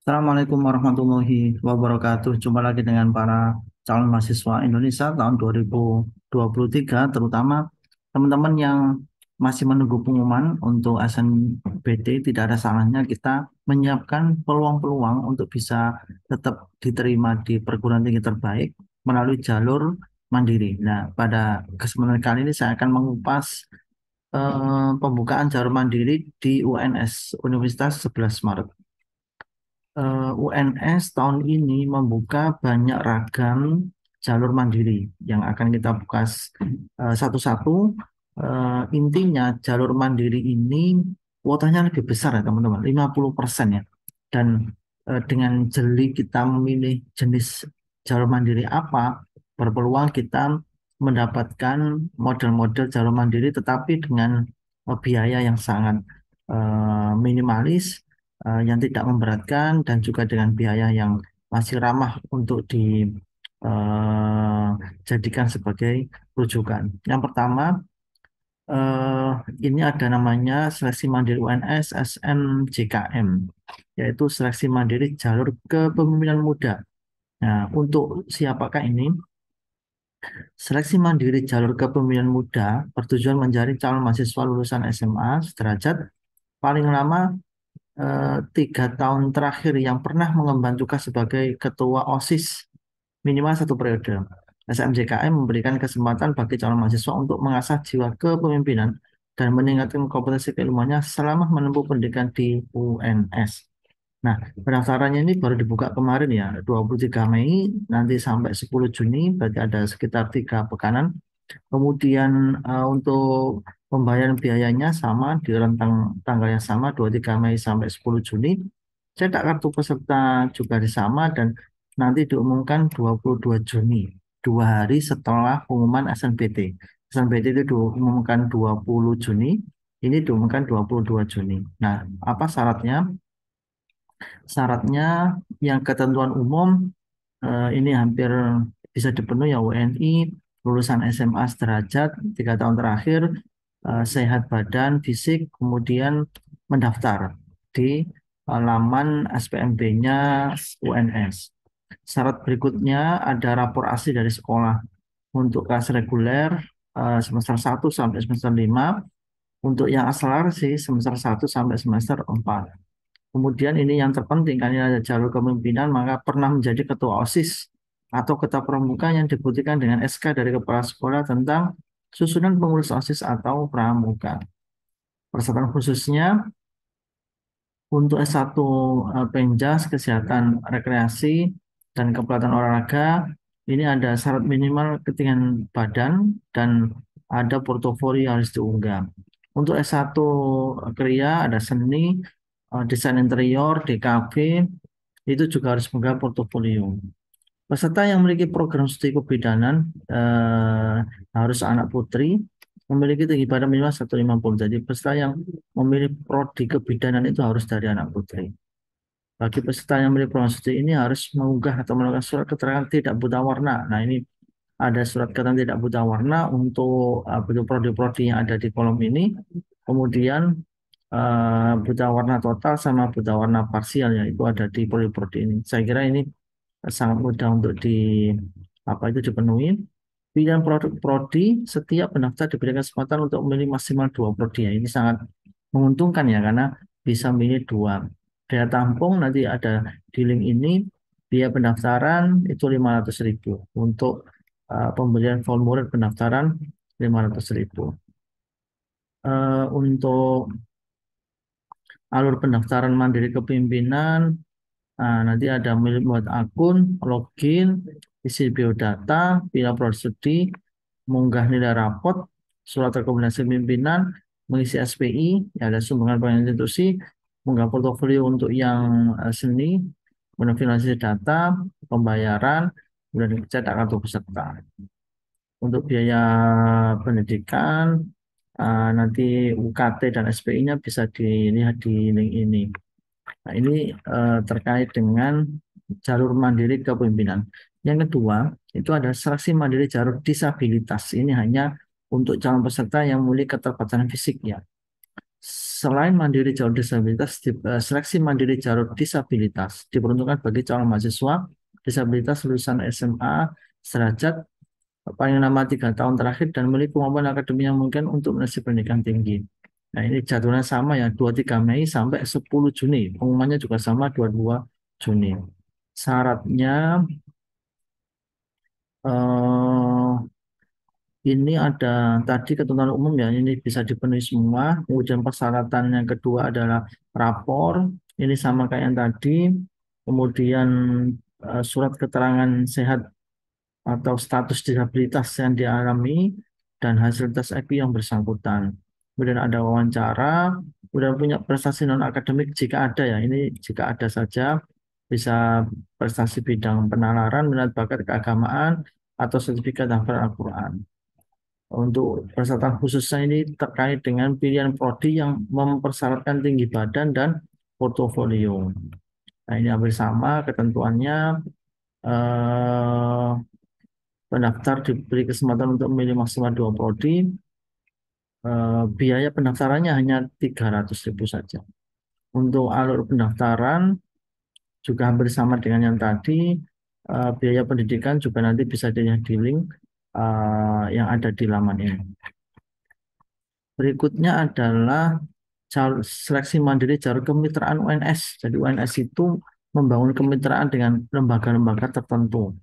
Assalamualaikum warahmatullahi wabarakatuh. Jumpa lagi dengan para calon mahasiswa Indonesia tahun 2023, terutama teman-teman yang masih menunggu pengumuman untuk SNBT. Tidak ada salahnya kita menyiapkan peluang-peluang untuk bisa tetap diterima di perguruan tinggi terbaik melalui jalur mandiri. Nah, pada kesempatan kali ini saya akan mengupas pembukaan jalur mandiri di UNS, Universitas 11 Maret. UNS tahun ini membuka banyak ragam jalur mandiri yang akan kita buka satu-satu. Intinya jalur mandiri ini kuotanya lebih besar ya teman-teman, 50% ya. Dan dengan jeli kita memilih jenis jalur mandiri apa, berpeluang kita mendapatkan model-model jalur mandiri tetapi dengan biaya yang sangat minimalis, yang tidak memberatkan dan juga dengan biaya yang masih ramah untuk dijadikan sebagai rujukan. Yang pertama, eh, ini ada namanya seleksi mandiri UNS SNJKM, yaitu seleksi mandiri jalur kepemimpinan muda. Nah, untuk siapakah ini? Seleksi mandiri jalur kepemimpinan muda bertujuan menjaring calon mahasiswa lulusan SMA sederajat paling lama 3 tahun terakhir yang pernah mengemban tugas sebagai ketua OSIS minimal satu periode. SMJKM memberikan kesempatan bagi calon mahasiswa untuk mengasah jiwa kepemimpinan dan meningkatkan kompetensi keilmuannya selama menempuh pendidikan di UNS. Nah, pendaftarannya ini baru dibuka kemarin ya, 23 Mei nanti sampai 10 Juni, berarti ada sekitar 3 pekanan. Kemudian untuk pembayaran biayanya sama di rentang tanggal yang sama 23 Mei sampai 10 Juni. Cetak kartu peserta juga sama dan nanti diumumkan 22 Juni, 2 hari setelah pengumuman SNBT. SNBT itu diumumkan 20 Juni, ini diumumkan 22 Juni. Nah, apa syaratnya? Syaratnya yang ketentuan umum ini hampir bisa dipenuhi ya, WNI, lulusan SMA sederajat 3 tahun terakhir, sehat badan, fisik, kemudian mendaftar di laman SPMB-nya UNS. Syarat berikutnya ada rapor asli dari sekolah untuk kelas reguler semester 1 sampai semester 5, untuk yang akselerasi semester 1 sampai semester 4. Kemudian ini yang terpenting, kan ini ada jalur kepemimpinan, maka pernah menjadi ketua OSIS atau ketua pramuka yang dibuktikan dengan SK dari kepala sekolah tentang susunan pengurus OSIS atau pramuka. Persyaratan khususnya untuk S1 Penjas Kesehatan Rekreasi dan Kepelatihan Olahraga, ini ada syarat minimal ketinggian badan dan ada portofolio yang harus diunggah. Untuk S1 Kria ada seni, desain interior, DKV, itu juga harus menggah portofolio. Peserta yang memiliki program studi kebidanan harus anak putri, memiliki tinggi badan minimal 150. Jadi peserta yang memilih prodi kebidanan itu harus dari anak putri. Bagi peserta yang memilih program studi ini harus mengunggah atau melakukan surat keterangan tidak buta warna. Nah, ini ada surat keterangan tidak buta warna untuk prodi-prodi yang ada di kolom ini. Kemudian buta warna total sama buta warna parsial ya, itu ada di prodi-prodi ini. Saya kira ini sangat mudah untuk dipenuhi. Pilihan produk prodi, setiap pendaftar diberikan kesempatan untuk memilih maksimal 2 prodi ya. Ini sangat menguntungkan ya karena bisa memilih 2. Daya tampung nanti ada di link ini. Biaya pendaftaran itu 500.000. Untuk pembelian formulir pendaftaran 500.000. Untuk alur pendaftaran mandiri kepemimpinan, nah, nanti ada membuat akun, login, isi biodata, pilih prodi, mengunggah nilai rapot, surat rekomendasi pimpinan, mengisi SPI, ya ada sumbangan bank institusi, mengunggah portofolio untuk yang seni, kemudian finalisasi data, pembayaran, kemudian cetak kartu peserta. Untuk biaya pendidikan, nanti UKT dan SPI-nya bisa dilihat di link ini. Nah, ini terkait dengan jalur mandiri kepemimpinan. Yang kedua, itu ada seleksi mandiri jalur disabilitas. Ini hanya untuk calon peserta yang memiliki keterbatasan fisik ya. Selain mandiri jalur disabilitas, seleksi mandiri jalur disabilitas diperuntukkan bagi calon mahasiswa disabilitas lulusan SMA sederajat paling lama 3 tahun terakhir dan memiliki kemampuan akademik yang mungkin untuk menyelesaikan pendidikan tinggi. Nah, ini jadwalnya sama ya, 23 Mei sampai 10 Juni. Pengumumannya juga sama 22 Juni. Syaratnya eh, ini ada tadi ketentuan umum ya, ini bisa dipenuhi semua. Kemudian persyaratan yang kedua adalah rapor, ini sama kayak yang tadi. Kemudian surat keterangan sehat atau status disabilitas yang dialami dan hasil tes IQ yang bersangkutan. Kemudian ada wawancara, kemudian punya prestasi non akademik jika ada ya. Ini jika ada saja bisa prestasi bidang penalaran, minat bakat keagamaan atau sertifikat hafalan Al-Quran. Untuk persyaratan khususnya ini terkait dengan pilihan prodi yang mempersyaratkan tinggi badan dan portofolio. Nah, ini hampir sama ketentuannya. Eh, Pendaftar diberi kesempatan untuk memilih maksimal 2 prodi. Biaya pendaftarannya hanya 300.000 saja. Untuk alur pendaftaran juga hampir sama dengan yang tadi. Biaya pendidikan juga nanti bisa dilihat di link yang ada di laman ini. Berikutnya adalah seleksi mandiri jalur kemitraan UNS. Jadi UNS itu membangun kemitraan dengan lembaga-lembaga tertentu.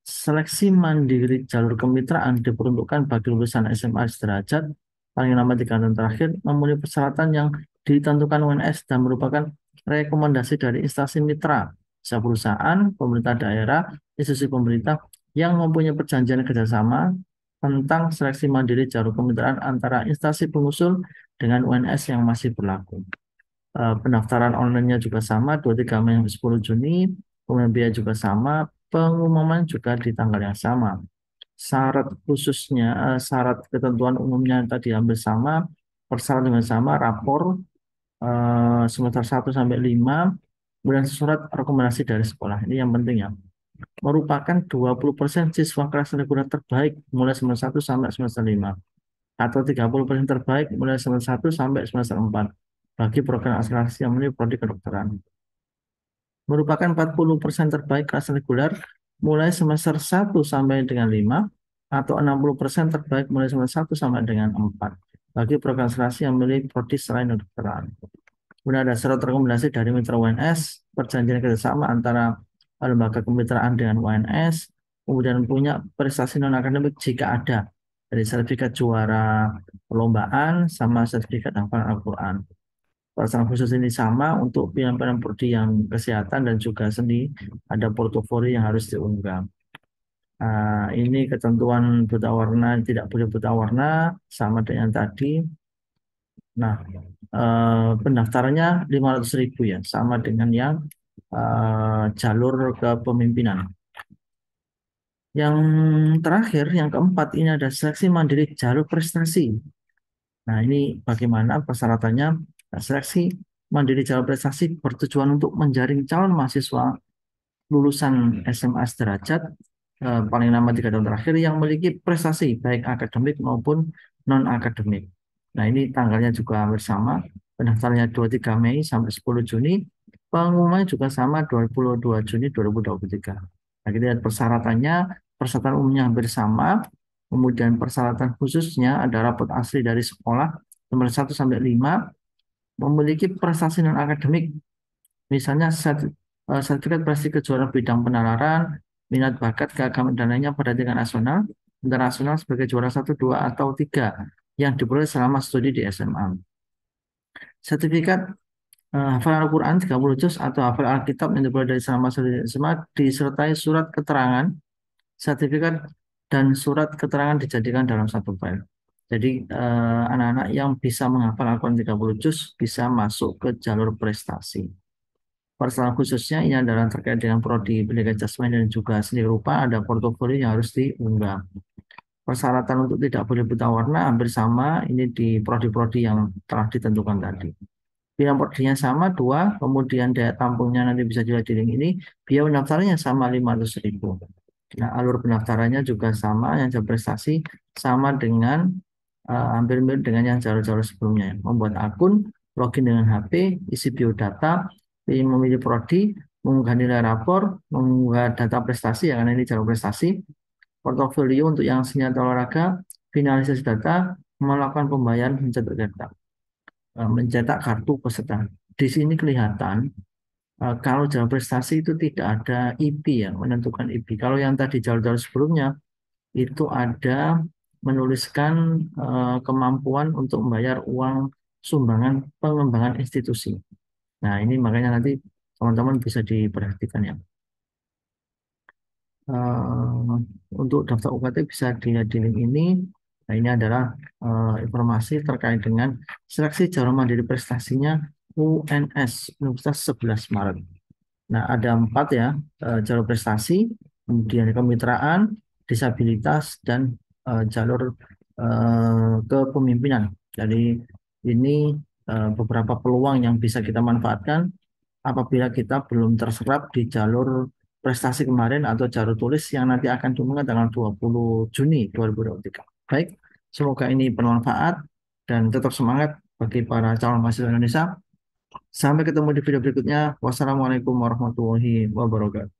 Seleksi mandiri jalur kemitraan diperuntukkan bagi lulusan SMA sederajat paling lama 3 tahun terakhir memenuhi persyaratan yang ditentukan UNS dan merupakan rekomendasi dari instansi mitra, perusahaan, pemerintah daerah, institusi pemerintah yang mempunyai perjanjian kerjasama tentang seleksi mandiri jalur kemitraan antara instansi pengusul dengan UNS yang masih berlaku. Pendaftaran online-nya juga sama, 23 Mei sampai 10 Juni, kemudian biaya juga sama, pengumuman juga di tanggal yang sama. Syarat khususnya, syarat ketentuan umumnya tadi hampir sama, persyaratan juga sama, rapor semester 1 sampai 5, kemudian surat rekomendasi dari sekolah. Ini yang penting ya. Merupakan 20% siswa kelas reguler terbaik mulai semester 1 sampai semester 5 atau 30% terbaik mulai semester 1 sampai semester 4 bagi program akselerasi yang memenuhi prodi kedokteran. Merupakan 40% terbaik kelas reguler mulai semester 1 sampai dengan 5 atau 60% terbaik mulai semester 1 sampai dengan 4 bagi program akselerasi yang memiliki prodi selain kedokteran. Kemudian ada surat rekomendasi dari mitra UNS, perjanjian kerjasama antara lembaga kemitraan dengan UNS, kemudian punya prestasi non akademik jika ada dari sertifikat juara perlombaan sama sertifikat hafalan Al-Quran. Persyaratan khusus ini sama untuk pilihan-pilihan prodi yang kesehatan dan juga seni, ada portofolio yang harus diunggah. Ini ketentuan buta warna, tidak boleh buta warna, sama dengan tadi. Nah, pendaftarannya 500.000 ya, sama dengan yang jalur kepemimpinan. Yang terakhir, yang keempat, ini ada seleksi mandiri jalur prestasi. Nah, ini bagaimana persyaratannya? Nah, seleksi mandiri jalur prestasi bertujuan untuk menjaring calon mahasiswa lulusan SMA sederajat paling lama 3 tahun terakhir yang memiliki prestasi baik akademik maupun non akademik. Nah, ini tanggalnya juga bersama. Pendaftarannya 23 Mei sampai 10 Juni. Pengumumannya juga sama 22 Juni 2023. Nah, kita lihat persyaratannya. Persyaratan umumnya hampir sama. Kemudian persyaratan khususnya ada rapot asli dari sekolah nomor 1 sampai 5 memiliki prestasi non akademik. Misalnya sertifikat prestasi kejuaraan bidang penalaran, minat bakat keagamaan dan lainnya pada tingkat nasional, internasional sebagai juara 1, 2, atau 3 yang diperoleh selama studi di SMA. Sertifikat hafalan Al-Quran 30 juz atau hafal Alkitab yang diperoleh dari selama studi di SMA disertai surat keterangan, sertifikat dan surat keterangan dijadikan dalam satu file. Jadi anak-anak yang bisa menghafal Al-Quran 30 juz bisa masuk ke jalur prestasi. Persyaratan khususnya ini adalah terkait dengan prodi pendidikan jasmani dan juga seni rupa, ada portofolio yang harus diunggah. Persyaratan untuk tidak boleh buta warna hampir sama, ini di prodi-prodi yang telah ditentukan tadi. Pilihan prodinya sama, 2, kemudian daya tampungnya nanti bisa dilihat di link ini, biaya pendaftarannya sama 500.000. Nah, alur pendaftarannya juga sama, yang prestasi sama dengan hampir mirip dengan yang jalur-jalur sebelumnya. Membuat akun, login dengan HP, isi biodata, memilih prodi, mengunggah nilai rapor, mengunggah data prestasi, ya karena ini jalur prestasi, portofolio untuk yang senjata olahraga, finalisasi data, melakukan pembayaran, mencetak kartu peserta. Di sini kelihatan kalau jalur prestasi itu tidak ada IP ya, menentukan IP. Kalau yang tadi jalur-jalur sebelumnya itu ada menuliskan kemampuan untuk membayar uang sumbangan pengembangan institusi. Nah, ini makanya nanti teman-teman bisa diperhatikan ya. Eh, untuk daftar UKT bisa dilihat di link ini. Nah, ini adalah informasi terkait dengan seleksi jalur mandiri prestasinya UNS Universitas 11 Maret. Nah, ada 4 ya, jalur prestasi, kemudian kemitraan, disabilitas, dan jalur kepemimpinan. Jadi ini beberapa peluang yang bisa kita manfaatkan apabila kita belum terserap di jalur prestasi kemarin atau jalur tulis yang nanti akan diumumkan tanggal 20 Juni 2023. Baik, semoga ini bermanfaat dan tetap semangat bagi para calon mahasiswa Indonesia. Sampai ketemu di video berikutnya. Wassalamualaikum warahmatullahi wabarakatuh.